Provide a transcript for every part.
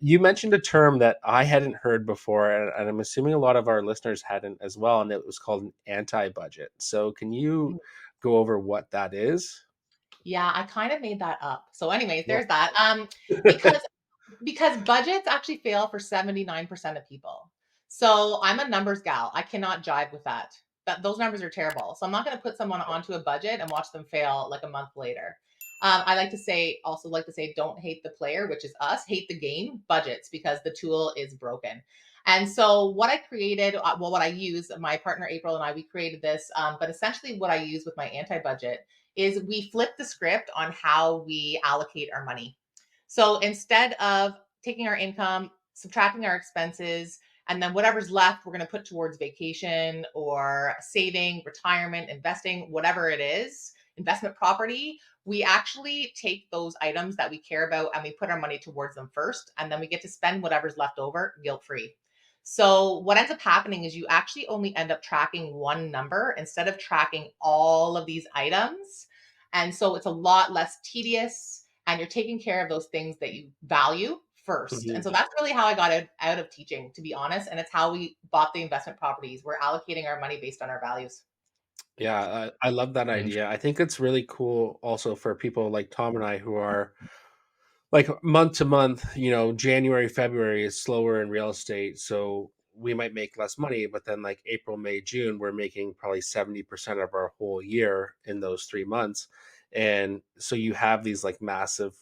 You mentioned a term that I hadn't heard before, and I'm assuming a lot of our listeners hadn't as well, and it was called an anti-budget. So can you go over what that is? Yeah, I kind of made that up. So anyways, Yeah. there's that. Because budgets actually fail for 79% of people. So I'm a numbers gal. I cannot jive with that. Those numbers are terrible. So I'm not going to put someone onto a budget and watch them fail like a month later. I like to say, don't hate the player, which is us, hate the game, budgets, because the tool is broken. And so what I created, what I use, my partner April and I, we created this. But essentially, what I use with my anti-budget is we flip the script on how we allocate our money. So instead of taking our income, subtracting our expenses, and then whatever's left, we're going to put towards vacation or saving, retirement, investing, whatever it is, investment property. We actually take those items that we care about and we put our money towards them first. And then we get to spend whatever's left over guilt free. So, what ends up happening is you actually only end up tracking one number instead of tracking all of these items. And so, it's a lot less tedious and you're taking care of those things that you value first. And Mhm. so that's really how I got out of teaching, to be honest. And it's how we bought the investment properties. We're allocating our money based on our values. Yeah, I love that idea. I think it's really cool also for people like Tom and I who are like month to month, January, February is slower in real estate. So we might make less money, but then like April, May, June, we're making probably 70% of our whole year in those 3 months. And so you have these like massive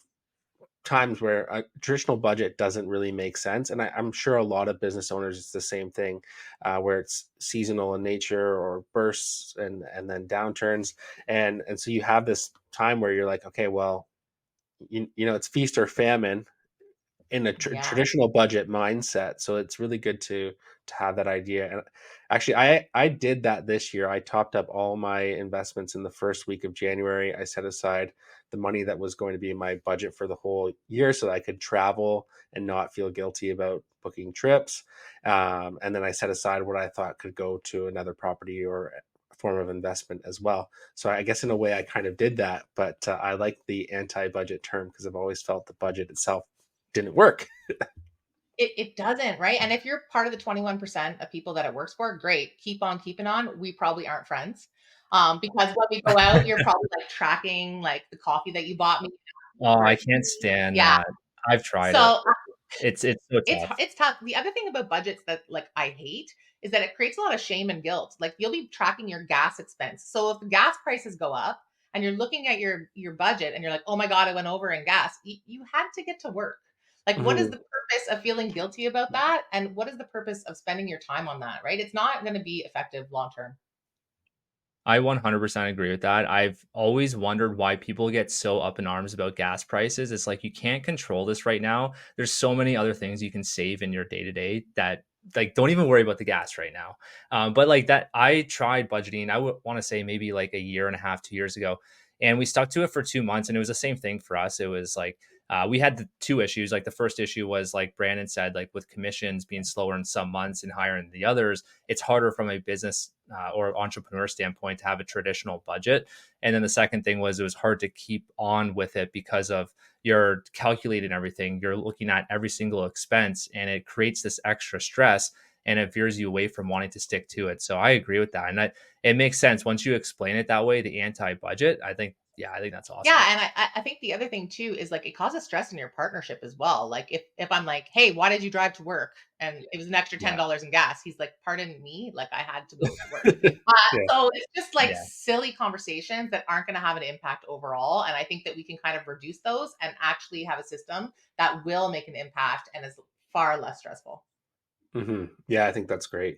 times where a traditional budget doesn't really make sense. And I'm sure a lot of business owners, it's the same thing, where it's seasonal in nature or bursts and then downturns. And so you have this time where you're like, okay, well, it's feast or famine in a Yeah. traditional budget mindset. So it's really good to have that idea. And actually, I did that this year. I topped up all my investments in the first week of January. I set aside the money that was going to be in my budget for the whole year so that I could travel and not feel guilty about booking trips. And then I set aside what I thought could go to another property or form of investment as well. So I guess in a way I kind of did that, but I like the anti-budget term because I've always felt the budget itself didn't work. It doesn't, right? And if you're part of the 21% of people that it works for, great. Keep on keeping on. We probably aren't friends. Because when we go out, you're probably like tracking like the coffee that you bought me. Oh, Or I can't stand yeah. that. I've tried it. So It's so tough. it's tough. The other thing about budgets that like I hate is that it creates a lot of shame and guilt. Like you'll be tracking your gas expense. So if the gas prices go up and you're looking at your budget and you're like, "Oh my god, I went over in gas." You had to get to work. Like what is Mhm. the purpose of feeling guilty about that and what is the purpose of spending your time on that, right? It's not going to be effective long term. I 100% agree with that. I've always wondered why people get so up in arms about gas prices. It's like you can't control this right now. There's so many other things you can save in your day to day that like don't even worry about the gas right now. But like that, I tried budgeting. I would want to say maybe like a year and a half, 2 years ago, and we stuck to it for 2 months, and it was the same thing for us. It was like we had the two issues. Like the first issue was like Brandon said, like with commissions being slower in some months and higher in the others, it's harder from a business or entrepreneur standpoint to have a traditional budget. And then the second thing was it was hard to keep on with it because of you're calculating everything, you're looking at every single expense, and it creates this extra stress and it veers you away from wanting to stick to it. So I agree with that, and it makes sense once you explain it that way. The anti-budget, I think, yeah, I think that's awesome. Yeah, and I think the other thing too is like it causes stress in your partnership as well. Like if I'm like, hey, why did you drive to work? And it was an extra Yeah, $10 in gas. He's like, pardon me, like I had to go to work. Yeah. So it's just like yeah. silly conversations that aren't going to have an impact overall. And I think that we can kind of reduce those and actually have a system that will make an impact and is far less stressful. Yeah, I think that's great.